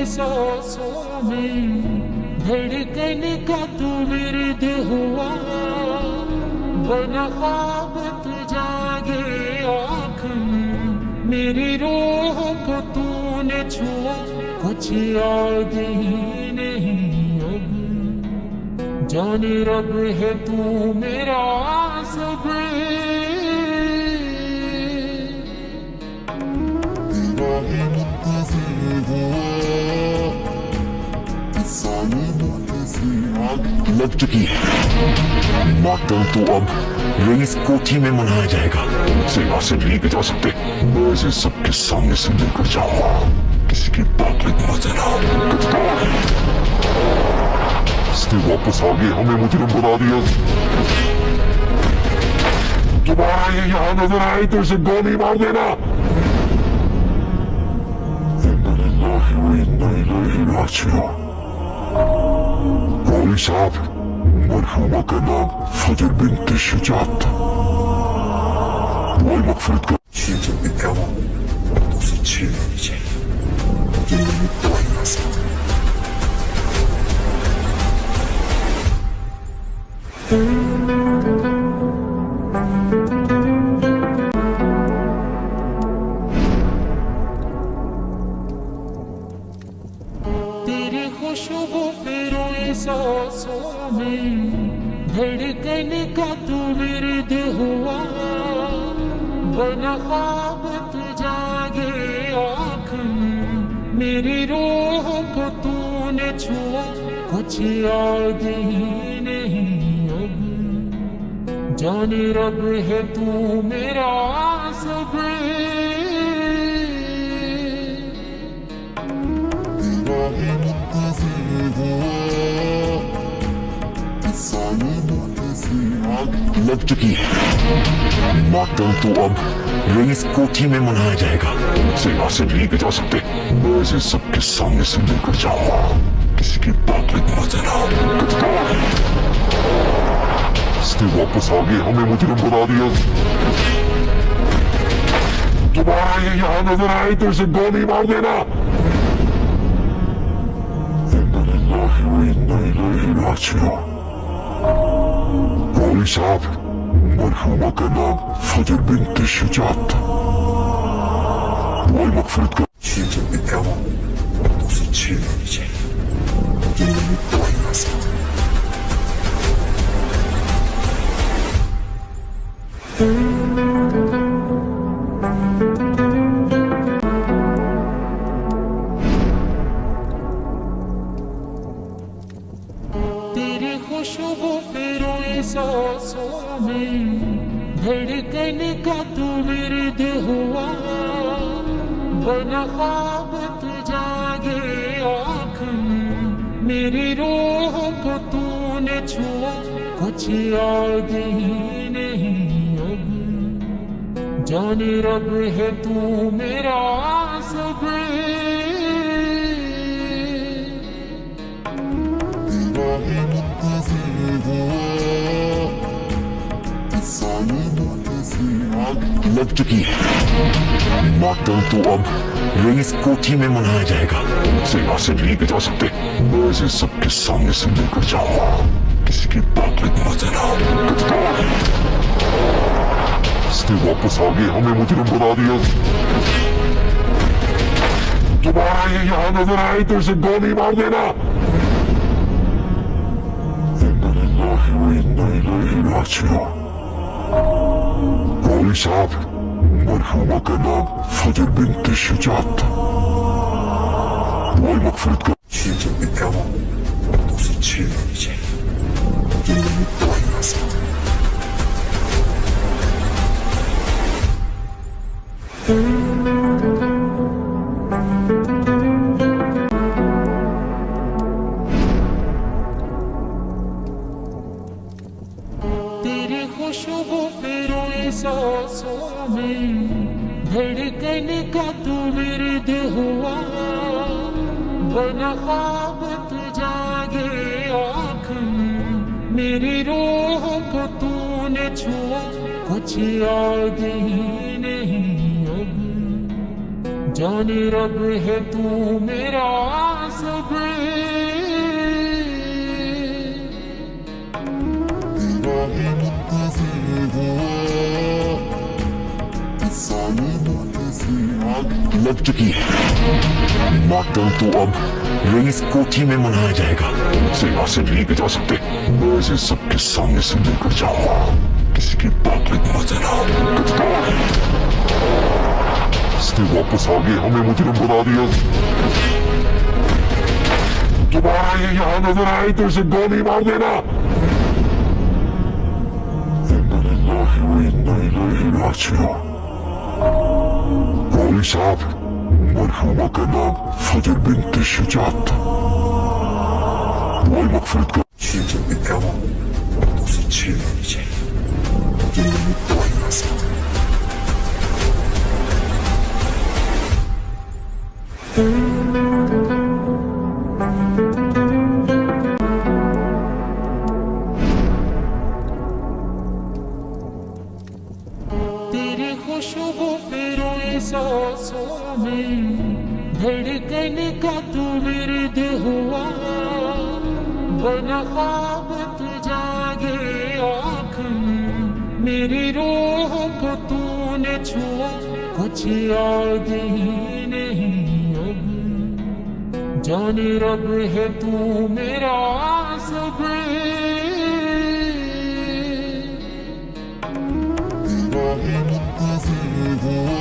सांसों में धड़कन का तू विरद हुआ, बना ख्वाब तू जागे आँख में, मेरी रूह को तूने छुआ, कुछ याद ही नहीं अब, जाने रब है तू मेरा सब। लग चुकी है मातम तो अब रईस कोठी में मनाया जाएगा। सेवा से नहीं बचा सकते, मैं इसे सबके सामने से लेकर जाऊंगा, किसी की बात में पहुंच देना। इसने वापस आ गए, हमें मुजरिम बना दिया। दोबारा ये यहाँ नजर आए तो इसे गोली मार देना। मौलवी साहब, मरहुमा का नाम फजर बिन्त शुजात था। वो मगफिरत का जब भी क्या हो तो उसे छीन लेनी चाहिए। ये मेरी दवाइयां से खुशबू पे रोए सांसों में धड़कन का तू विरद हुआ, बना ख्वाब तू जागे आँख में, मेरी रूह को तूने छुआ, कुछ याद ही नहीं अब, जाने रब है तू मेरा सब। लग चुकी है मातम तो अब रईस कोठी में मनाया जाएगा। सेवा से नहीं बचा सकते, मैं इसे सबके सामने से लेकर जाऊंगा, किसी की बात में पहुंच देना। इसने वापस आ गए, हमें मुजरिम बना दिया। दोबारा ये यहाँ नजर आए तो इसे गोली मार देना। मौलवी साहब, मरहुमा का नाम फजर बिन्त शुजात था। वो मगफिरत का जब भी क्या हो तो उसे छीन लेनी चाहिए। ये मेरी दवाइयां से खुशबू पे रोए सांसों में धड़कन का तू विरद हुआ, बना ख्वाब तू जागे आँख में, मेरी रूह को तूने छुआ, कुछ याद ही नहीं अब, जाने रब है तू मेरा सब। लग चुकी है मातम तो अब रईस कोठी में मनाया जाएगा। सेवा से नहीं बचा सकते, मैं इसे सबके सामने से लेकर जाऊंगा, किसी की बात में पहुंच देना। इसने वापस आ गए, हमें मुजरिम बना दिया। दोबारा ये यहाँ नजर आए तो इसे गोली मार देना। मौलवी साहब, मरहुमा का नाम फजर बिन्त शुजात था। वो मगफिरत का जब भी क्या हो तो उसे छीन लेनी चाहिए। ये मेरी दवाइयां से खुशबू पे रोए सांसों में धड़कन का तू विरद हुआ, बना ख्वाब तू जागे आँख में, मेरी रूह को तूने छुआ, कुछ याद ही नहीं अब, जाने रब है तू मेरा सब तेरा ही मुंतज़िर हुआ, साले मोटे से आग लग चुकी है। मातम तो अब रईस कोठी में मनाया जाएगा। उसे यहाँ से नहीं बचा सकते। मैं इसे सबके सामने से लेकर जाऊंगा। किसी की बात में मत आना। इसने वापस आ गए हमें मुजरिम बना दिया। दोबारा ये यहाँ नजर आए तो इसे गोली मार देना। मौलवी साहब, मरहुमा का नाम फजर बिन्त शुजात था। दुआए मग़फ़िरत का जब भी क्या हो तो उसे छीन लेनी चाहिए। ये मेरी दुआएं हैं। तेरी खुशबू फिर सांसों में धड़कन का तू विरद हुआ। बना ख्वाब तू जागे आँख में, मेरी रूह को तूने छुआ। कुछ याद ही नहीं अब, जाने रब है तू मेरा सब। तेरा ही मुंतज़िर हुआ,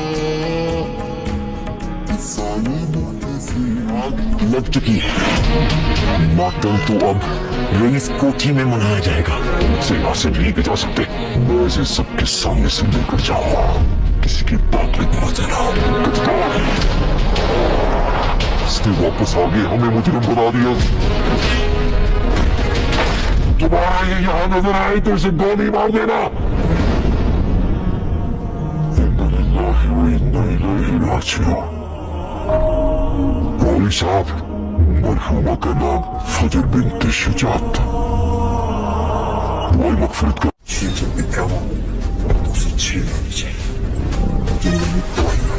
साले मोटे से आग लग चुकी है। मातम तो अब रईस कोठी में मनाया जाएगा। उसे यहाँ से नहीं बचा सकते। मैं इसे सबके सामने से लेकर जाऊंगा। किसी की बात में मत आना। इसने वापस आ गए हमें मुजरिम बना दिया। दोबारा ये यहाँ नजर आए तो इसे गोली मार देना। मौलवी साहब, मरहुमा का नाम फजर बिन्त शुजात था। दुआए मग़फ़िरत का जब भी क्या हो तो उसे छीन लेनी चाहिए। ये मेरी दुआएं हैं।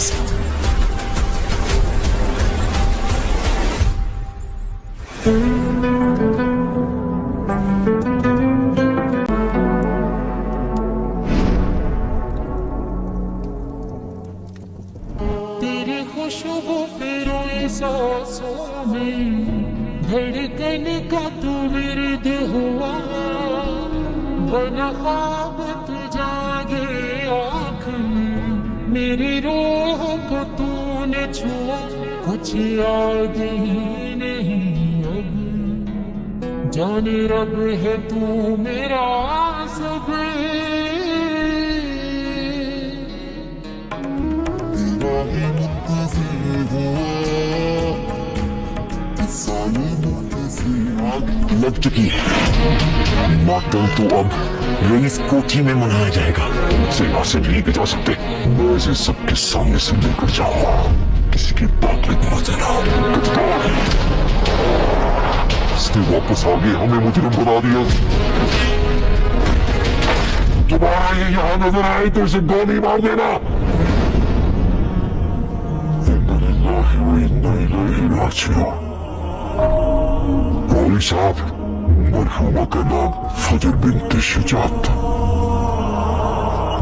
तेरी खुशबू फिर सांसों में धड़कन का तू विरद हुआ। बना ख्वाब तू जागे आँख में, मेरी रूह को तूने छुआ। कुछ याद ही नहीं अब, जाने रब है तू मेरा सब। तेरा ही मुंतज़िर हुआ, साले मोटे से आग लग चुकी है। मातम तो अब रईस कोठी में मनाया जाएगा। उसे यहाँ से नहीं बचा सकते। मैं इसे सबके सामने से लेकर जाऊंगा। किसी की बात में मत आना। इसने वापस आ गए हमें मुजरिम बना दिया। दोबारा ये यहाँ नजर आए तो इसे गोली मार देना। मौलवी साहब, मरहुमा का नाम फजर बिन्त शुजात था।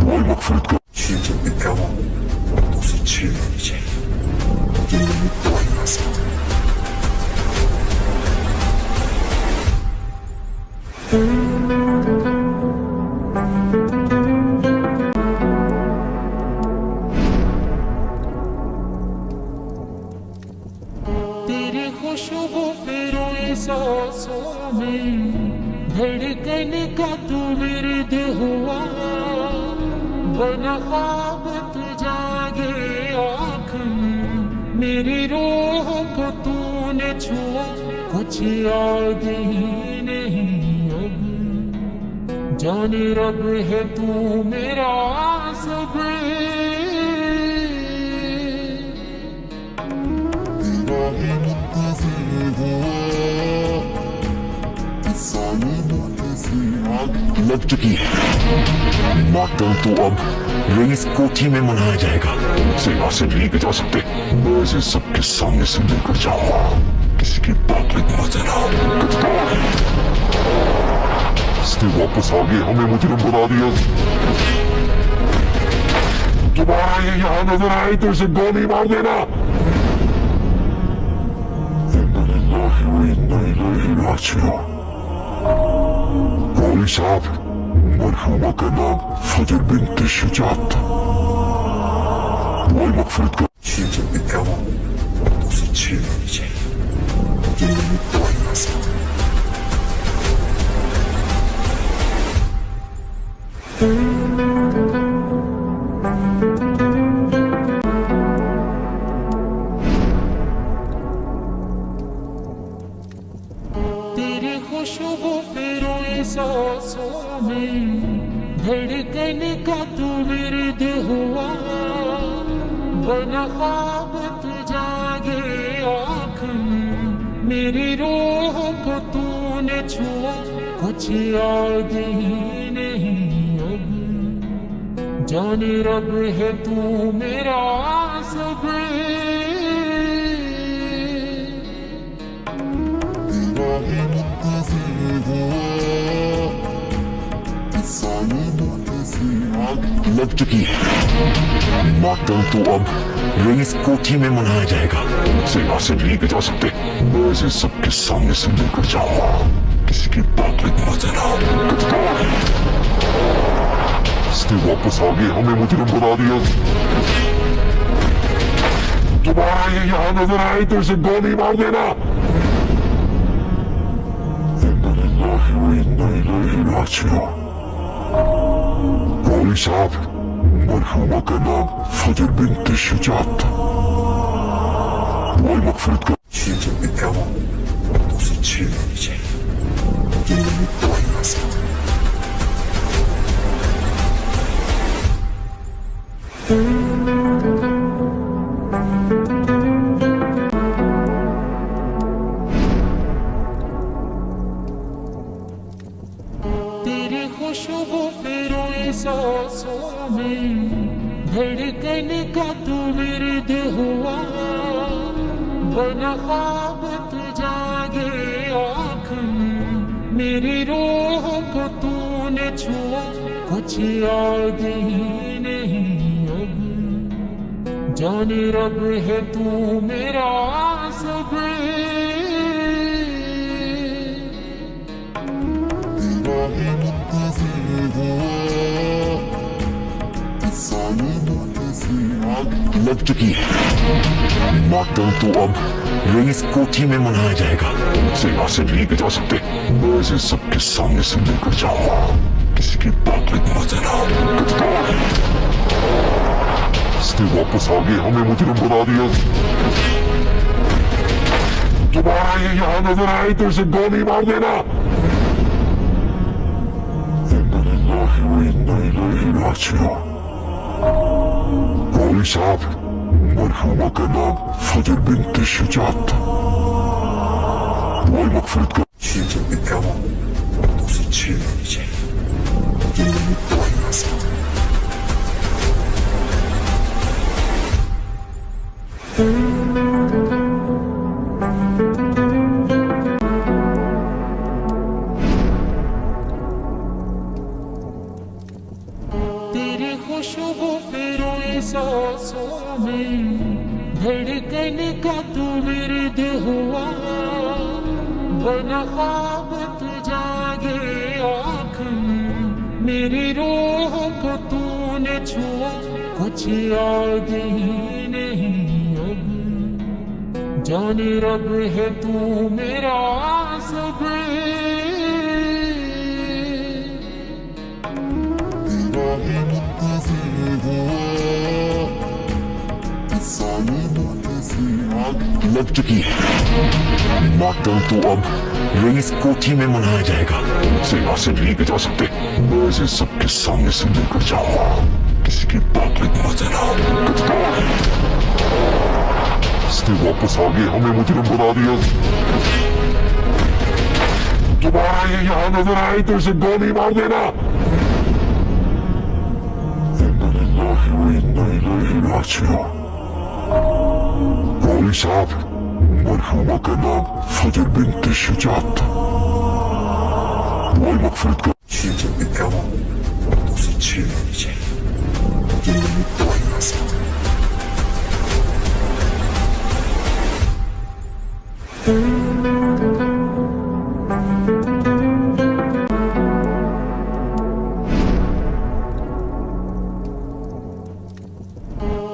दुआए मग़फ़िरत का जब भी क्या हो तो उसे छीन लेनी चाहिए। ये मेरी दुआएं हैं। तेरी खुशबू फिर सांसों में धड़कन का तू विरद हुआ। बना ख्वाब तू जागे आँख में, मेरी रूह को तूने छुआ। कुछ याद ही नहीं अब, जाने रब है तू मेरा सब। तेरा ही मुंतज़िर हुआ, साले मोटे से आग लग चुकी है। मातम तो अब रईस कोठी में मनाया जाएगा। उसे यहाँ से नहीं बचा सकते। मैं इसे सबके सामने से लेकर जाऊंगा। किसी की ताकत नजर आओ। इसने वापस आगे हमें मुजरिम बना दिया। दोबारा ये यहाँ नजर आए तो इसे गोली मार देना। मौलवी साहब, मरहुमा का नाम फजर बिन्ते शुजात था। वो मगफिरत का जब भी क्या हो उसे छीन लेनी चाहिए। तेरी खुशबू पे रोए सांसों में धड़कन का तू विरद हुआ। बना ख्वाब तू जागे आँख में मेरी रूह को तूने छुआ। कुछ याद ही नहीं अब जाने रब है तू मेरा सब। लग चुकी है मातम तो अब रईस कोठी में मनाया जाएगा। उसे यहाँ से नहीं ले जा सकते। मैं इसे सबके सामने से लेकर जाऊंगा। किसी की ताकत नजर आओ। इसने वापस आगे हमें मुजरिम बना दिया। दोबारा ये यहाँ नजर आए तो इसे गोली मार देना। मौलवी साहब, मरहुमा का नाम फजर बिन्ते शुजात था। वो मगफिरत का जब भी क्या हो उसे छीन लेनी चाहिए। तेरी खुशबू पे रोए सांसों में धड़कन का तू विरद हुआ। बना ख्वाब तू जागे आँख में मेरी रूह को तूने छुआ। कुछ याद ही नहीं अब जाने रब है तू मेरा सब। लग चुकी है मातम तो अब रईस कोठी में मनाया जाएगा। उसे यहाँ से नहीं ले जा सकते। मैं इसे सबके सामने से लेकर जाऊंगा। किसी की ताकत नजर आओ। इसने वापस आगे हमें मुजरिम बना दिया। दोबारा ये यहाँ नजर आए तो इसे गोली मार देना। मौलवी साहब, मरहुमा का नाम फजर बिन्ते शुजात था। वो मगफिरत का जब भी क्या हो उसे छीन लेनी चाहिए। तेरी खुशबू पे रोए सांसों में धड़कन का तू विरद हुआ। बना ख्वाब तू जागे आँख में मेरी रूह को तूने छुआ। कुछ याद ही नहीं अब जाने रब है तू मेरा सब। लग चुकी है मातम तो अब रईस कोठी में मनाया जाएगा। उसे यहाँ से नहीं ले जा सकते। मैं इसे सबके सामने से लेकर जाऊंगा। किसी की ताकत नजर आओ। इसने वापस आगे हमें मुजरिम बना दिया। दोबारा ये यहाँ नजर आए तो इसे गोली मार देना। मौलवी साहब, मरहुमा का नाम फजर बिन्ते शुजात था। दुआए मगफिरत का जब भी क्या हो तो उसे छीन लीजिए। ये मेरी दुआएं हैं।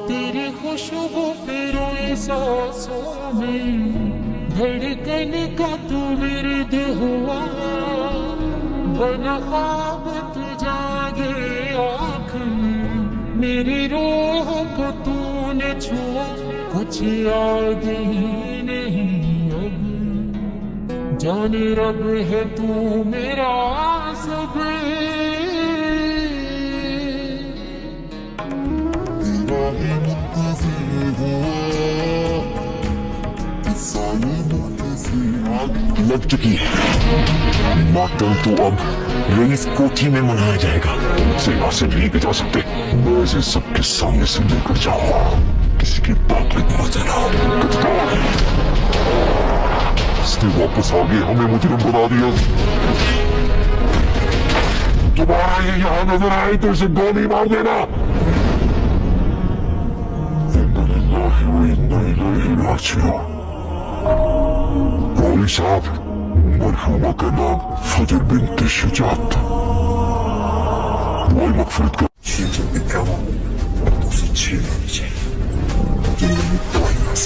तेरी खुशबू पे रोए सांसों में धड़कन का तू विरद हुआ। बना ख्वाब तू जागे आँख में मेरी रूह को तूने छुआ। कुछ याद ही नहीं अब जाने रब है तू मेरा सब। लग चुकी है मातम तो अब रईस कोठी में मनाया जाएगा। उसे यहाँ से नहीं बचा सकते। मैं इसे सबके सामने से लेकर जाऊंगा। किसी की बात में मत आना। इसने वापस आगे हमें मुजरिम बना दिया। दोबारा ये यहाँ नजर आए तो इसे गोली मार देना। मौलवी साहब, मरहुमा का नाम फजर बिन्ते शुजात था। दुआए मगफिरत का जब भी क्या हो तो उसे छीन लीजिए। ये मेरी दुआएं हैं।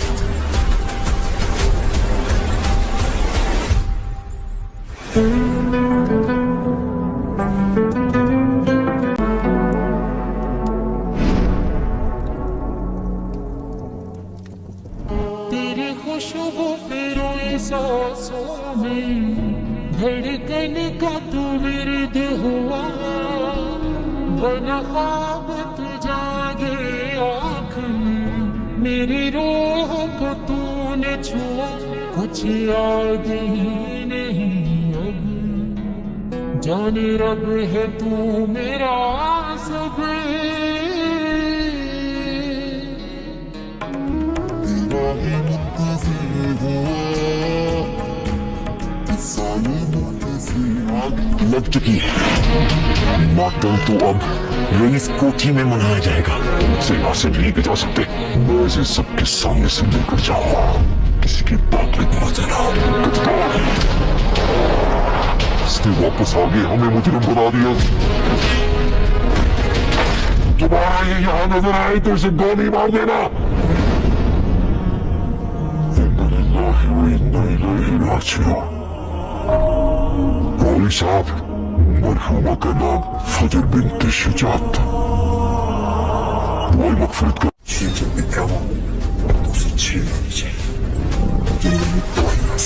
तेरी खुशबू पे रोए सांसों में धड़कन का तू विरद हुआ। बना ख्वाब तू जागे आँख में मेरी रूह को तूने छुआ। कुछ याद ही नहीं अब जाने रब है तू मेरा सब। लग चुकी है मातम तो अब रईस कोठी में मनाया जाएगा। उसे यहाँ से नहीं बचा सकते। मैं इसे सबके सामने से लेकर जाऊंगा। किसी की बात में मत आना। इसने वापस आगे हमें मुजरिम बना दिया। दोबारा ये यहाँ नजर आए तो इसे गोली मार देना। मौलवी साहब, मरहुमा का नाम फजर बिन्ते शुजात था। दुआए मगफिरत का जब भी क्या हो तो उसे छीन लीजिए। ये मेरी दुआएं हैं।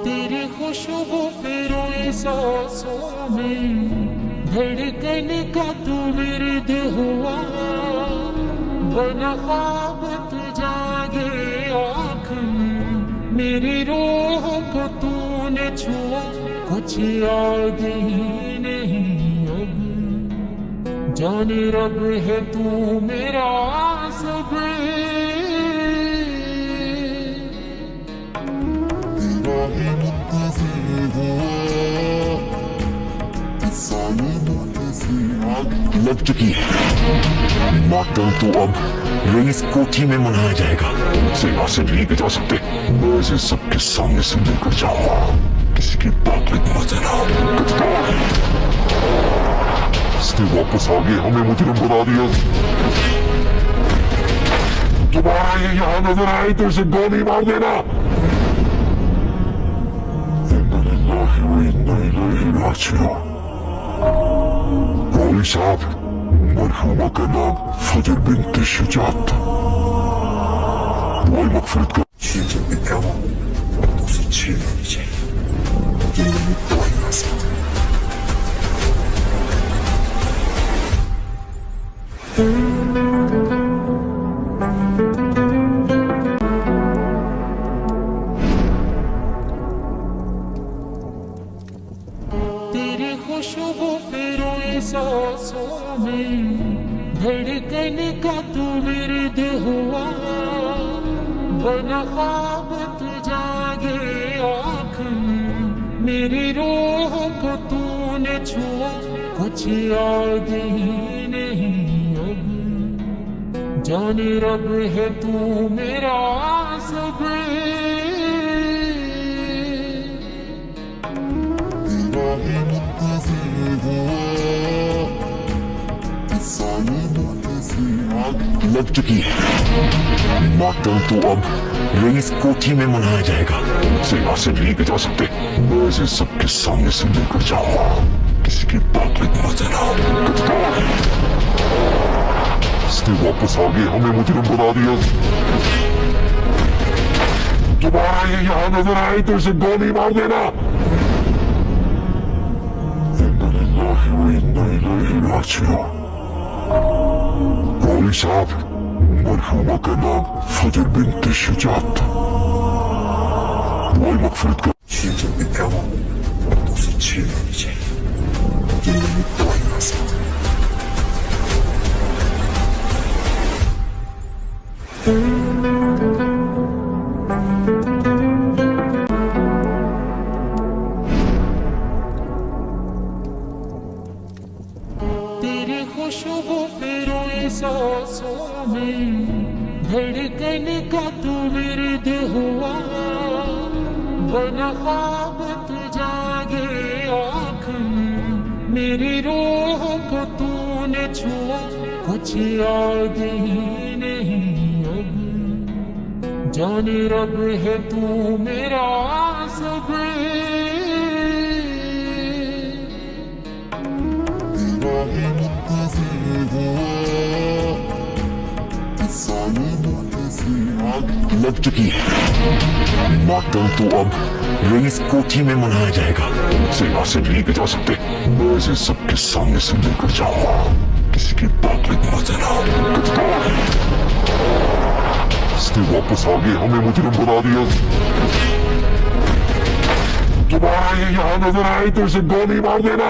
तेरी खुशबू पे रोए सांसों में धड़कन का तू विरद हुआ। बना ख्वाब तू जागे आँख में मेरी रूह को तूने छुआ। कुछ याद ही नहीं अब जाने रब है तू मेरा सब। लग चुकी है मातम तो अब रईस कोठी में मनाया जाएगा। उसे यहाँ से नहीं बचा सकते। मैं इसे सबके सामने से लेकर जाऊंगा। किसी की बात में मत आना। इसने वापस आगे हमें मुजरिम बना दिया। दोबारा ये यहाँ नजर आए तो इसे गोली मार देना। मौलवी साहब, मरहुमा का नाम फजर बिन्ते शुजात था। दुआए मगफिरत का जब भी क्या हो तो उसे छीन लीजिए। ये मेरी दुआएं हैं। सांसों में धड़कन का तू विरद हुआ, बना ख्वाब तू जागे आँख में, मेरी रूह को तूने छुआ, कुछ याद ही नहीं अब, जाने रब है तू मेरा सब। लग चुकी है मातम तो अब रईस कोठी में मनाया जाएगा। उसे यहाँ से नहीं बचा सकते। मैं इसे सबके सामने से लेकर जाऊंगा, किसी की बात में मत देना। इसने वापस आगे हमें मुजरिम बना दिया। दोबारा ये यहाँ नजर आए तो इसे गोली मार देना। मौलवी साहब, मरहुमा का नाम फजर बिन्त शुजात था। वो मगफिरत का जब भी क्या हो तो उसे छीन लेनी चाहिए। तेरी खुशबू पे रोई सांसों में धड़कन का तू विरद हुआ, बना ख्वाब तू जागे आँख में, मेरी रूह को तूने छुआ, कुछ याद ही नहीं अब, जाने रब है तू मेरा सब। लग चुकी है मातम तो अब रईस कोठी में मनाया जाएगा। उसे यहाँ से नहीं बचा सकते। मैं इसे सबके सामने से लेकर जाऊंगा, किसी की बात में मत देना। इसने वापस आगे हमें मुजरिम बना दिया। दोबारा ये यहाँ नजर आए तो इसे गोली मार देना।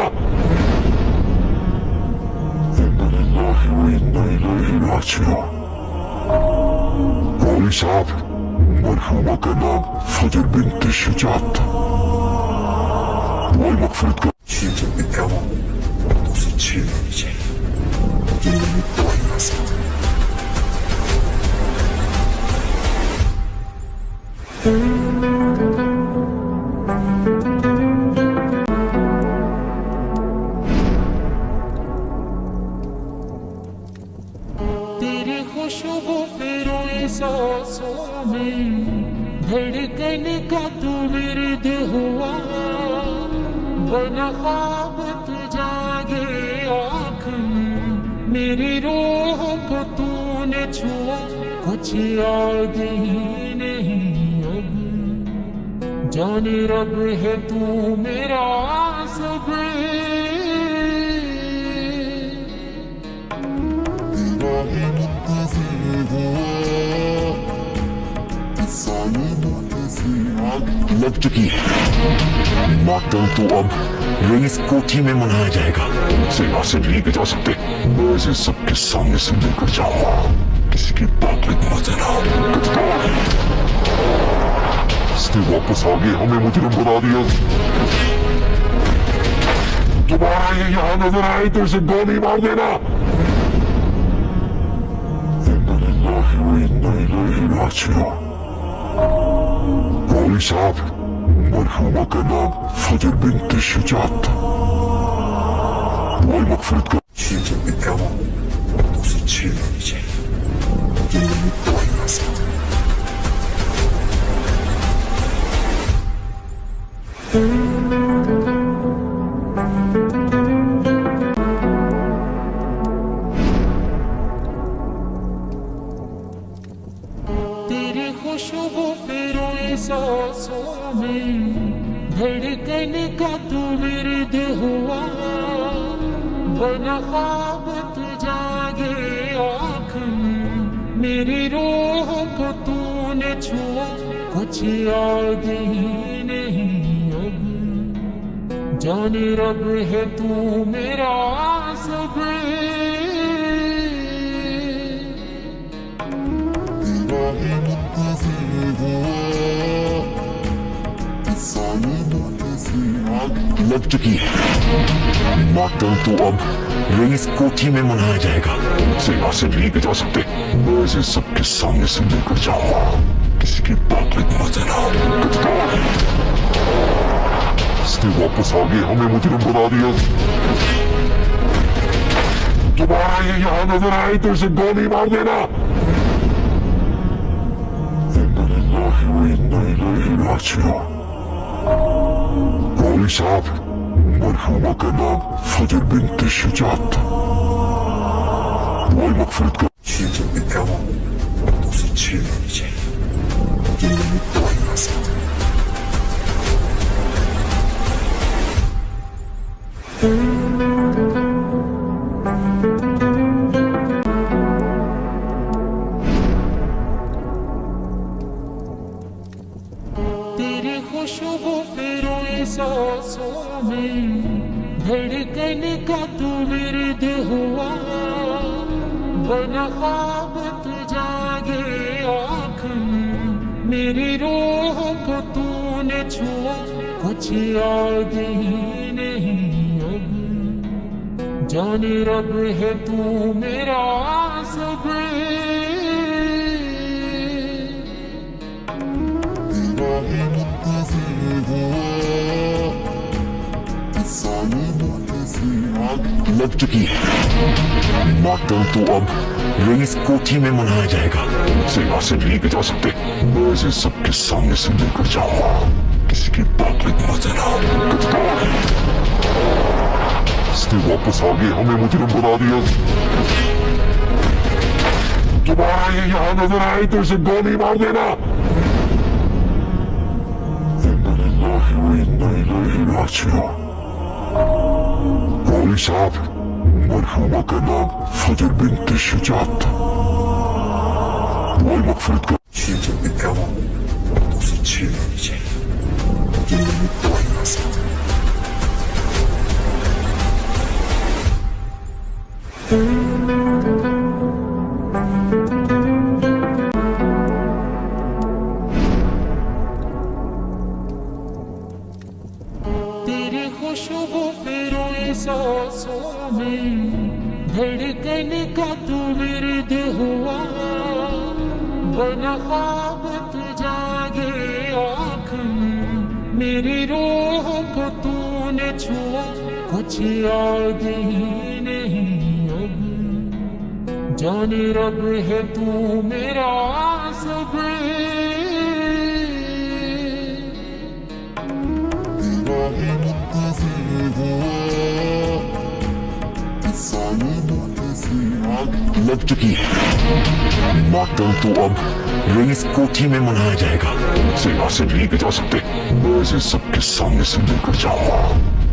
मौलवी साहब, मरहुमा का नाम फजर बिन्त शुजात था। वो मगफिरत का जब भी क्या हो तो उसे छीन लेनी चाहिए। तेरी खुशबू पे रोई सांसों में धड़कन का तू विरद हुआ, बना ख्वाब तू जागे आँख में, मेरी रूह को तूने छुआ, कुछ याद ही नहीं अब, जाने रब है तू मेरा सब। लग चुकी है मातम तो अब रईस कोठी में मनाया जाएगा। उसे यहाँ से नहीं बचा सकते। मैं इसे सबके सामने से लेकर जाऊंगा, किसी की बात में मत देना। इसने वापस आगे हमें मुजरिम बना दिया। दोबारा ये यहाँ नजर आए तो इसे गोली मार देना। मौलवी साहब, मरहुमा का नाम फजर बिन्त शुजात था। वो मगफिरत का जब भी क्या हो तो उसे छीन लेनी चाहिए। तेरी खुशबू पे रोई सांसों में धड़कन का तू विरद हुआ, बना ख्वाब तू जागे आँख में, मेरी रूह को तूने छुआ, कुछ याद ही नहीं अब, जाने रब है तू मेरा सब। लग चुकी है। मातम तो अब रईस कोठी में मनाया जाएगा। उसे यहाँ से नहीं बचा सकते। मैं इसे सबके सामने से लेकर जाऊंगा। किसी की बात में मत आना। इसने वापस आगे हमें मुजरिम बना दिया। दोबारा ये यहाँ नजर आए तो इसे गोली मार देना। मौलवी साहब, मरहुमा का नाम फजर बिन्त शुजात था। वो मगफिरत का जब भी क्या हो तो उसे छीन लेनी चाहिए। ये नहीं तो ही ऐसा। खुशबू तेरे सांसों में धड़कन का तू विरद हुआ। बना ख्वाब तू जागे आँख में, मेरी रूह को तूने छुआ। कुछ याद ही नहीं अब, जाने रब है तू मेरा सब। लग चुकी है। मातम तो अब रईस कोठी में मनाया जाएगा। उसे यहाँ से नहीं बचा सकते। मैं इसे सबके सामने से लेकर जाऊंगा। किसी की बात में मत आना। इसने वापस आगे हमें मुजरिम बना दिया। दोबारा ये यहाँ नजर आए तो इसे गोली मार देना। मौलवी साहब, मरहुमा का नाम फजर बिन्त शुजात था। वो मगफिरत का जब भी क्या हो तो उसे छीन लेनी चाहिए। ये नहीं तो ही ऐसा। खुशबू तेरे सांसों में धड़कन का तू विरद हुआ। बना ख्वाब तू जागे आँख में, मेरी रूह को तूने छुआ। कुछ याद ही नहीं अब, जाने रब है तू मेरा सब। लग चुकी है। मातम तो अब रईस कोठी में मनाया जाएगा। उसे यहाँ से नहीं बचा सकते। मैं इसे सबके सामने से लेकर जाऊंगा।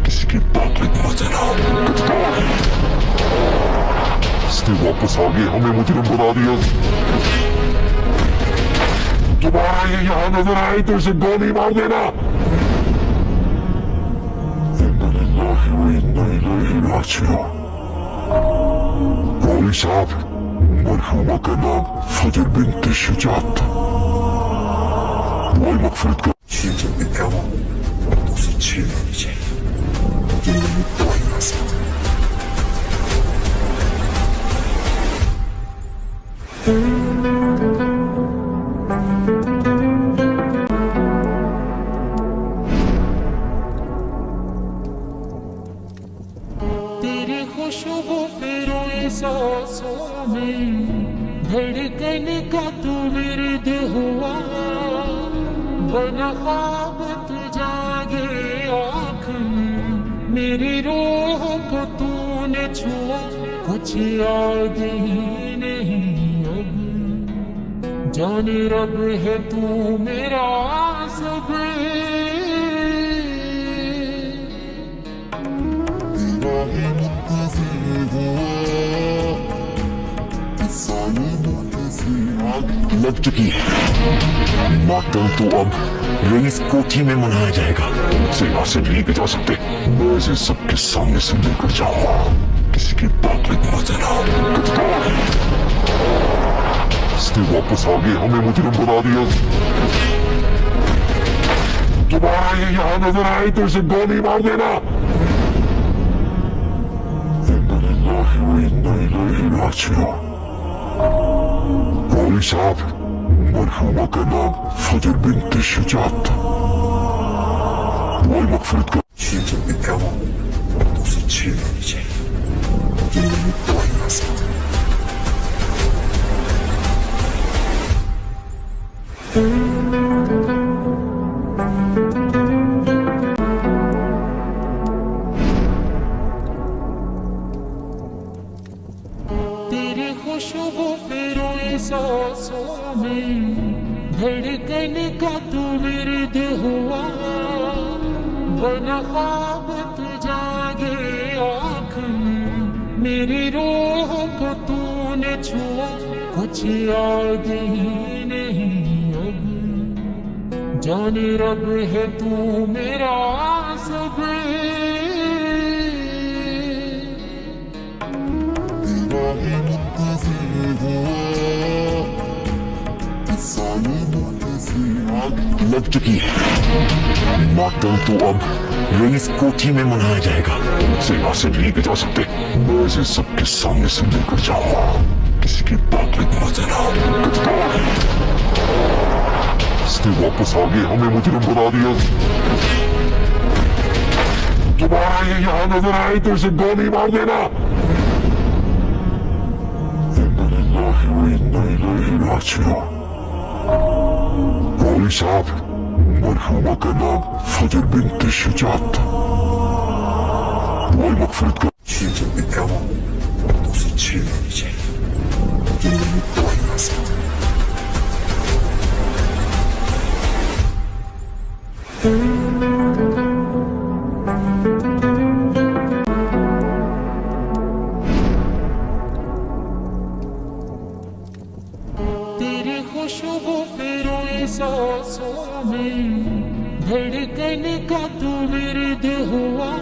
किसी की बात में मत आना। इसने वापस आगे हमें मुजरिम बना दिया। दोबारा ये यहाँ नजर आए तो इसे गोली मार देना। मौलवी साहब, मरहुमा का नाम फजर बिन्त शुजात था। वो मगफिरत का जब भी क्या हो तो उसे छीन लेनी चाहिए। ये नहीं तो ही ऐसा। खुशबू तेरे सांसों में धड़कन का तू विरद हुआ। बना ख्वाब तू जागे आँख में, मेरी रूह को तूने छुआ। कुछ याद ही नहीं अब, जाने रब है तू मेरा सब। लग चुकी है। मातम तो अब रईस कोठी में मनाया जाएगा। उसे यहाँ से नहीं बचा सकते। मैं इसे सबके सामने से लेकर जाऊंगा। किसी की बात में मत आना। इसने वापस आगे हमें मुजरिम बना दिया। दोबारा ये यहाँ नजर आए तो इसे गोली मार देना। इन्ना लिल्लाहि व इन्ना इलैहि राजिऊन। मौलवी साहब, मरहुमा का नाम फजर बिन्त शुजात था। मौला मगफिरत का जब भी क्या हो तो उसे छीन लेनी चाहिए। तेरी खुशबू पे रोई सांसों में धड़कन का तू विरद हुआ। बना ख्वाब तू जागे आँख में मेरी रूह को तूने छुआ। कुछ याद ही नहीं अब जाने रब है तू मेरा सब। लग चुकी है मातम तो अब रईस कोठी में मनाया जाएगा। से यहाँ से नहीं जा सकते। मैं इसे सबके सामने से लेकर जाऊंगा। किसी की बात में मत आना। इसने वापस आ गए हमें मुजरिम बना दिया। दोबारा ये यहाँ नजर आए तो इसे गोली मार देना। इन्ना लिल्लाहि व इन्ना इलैहि राजिऊन। मौलवी साहब, मरहुमा का नाम फजर बिन्त शुजात था। मौला मगफिरत का जब भी क्या हो तो उसे छीन लेनी चाहिए। तेरी खुशबू पे रोई सांसों में धड़कन का तू विरद हुआ।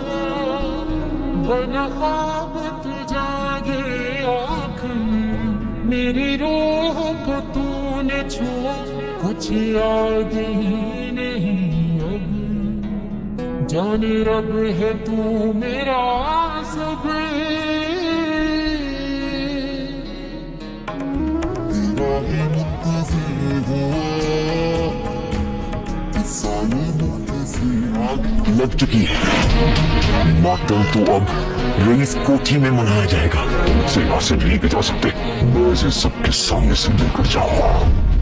बना ख्वाब तू जागे आँख में मेरी रूह को तूने छुआ। कुछ याद ही नहीं अब जाने रब है तू मेरा सब। लग चुकी है मातम तो अब रईस कोठी में मनाया जाएगा। से यहाँ से नहीं जा सकते। मैं इसे सबके सामने से लेकर जाऊंगा।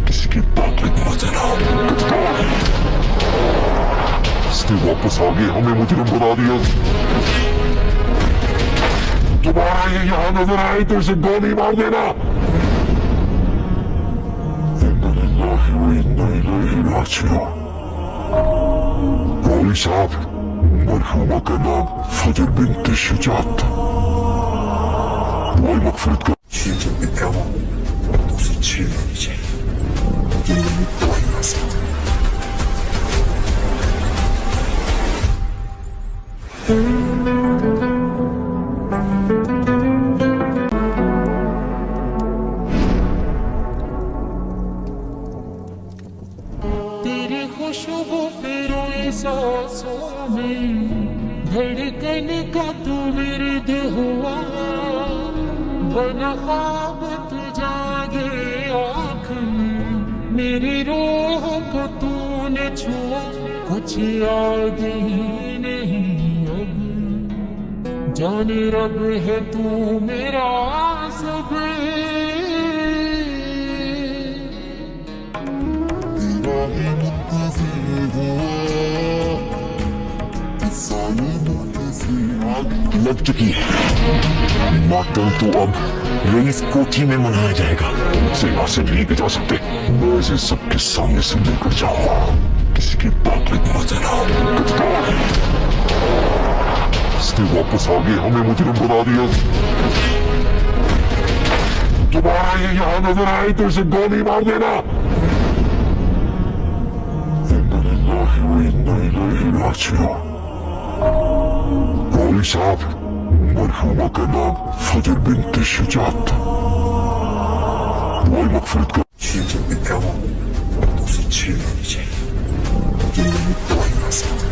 किसी की बात में मत आना। इसने वापस आ गए हमें मुजरिम बना दिया। दोबारा ये यहाँ नजर आए तो इसे गोली मार देना। इन्ना लिल्लाहि व इन्ना इलैहि राजिऊन। मौलवी साहब, मरहुमा का नाम फजर बिन्त शुजात था। मौला मगफिरत का जब भी क्या हो तो उसे छीन लेनी चाहिए। तेरी खुशबू पे रोई सांसों में धड़कन का तू विरद हुआ। बना ख्वाब तू जागे आँख में मेरी रूह को तूने छुआ। कुछ याद ही नहीं अब जाने रब है तू मेरा सब। लग चुकी है मातम तो अब रईस कोठी में मनाया जाएगा। से यहाँ से नहीं जा सकते। मैं इसे सबके सामने से लेकर जाऊंगा। किसी की बात में मत आना। इसने वापस आ गए हमें मुजरिम बना दिया। दोबारा ये यहाँ नजर आए तो इसे गोली मार देना। इन्ना लिल्लाहि व इन्ना इलैहि राजिऊन। मौलवी साहब, मरहुमा का नाम फजर बिन्त शुजात था। मौला मगफिरत का जब भी क्या हो तो उसे छीन लेनी चाहिए। casa.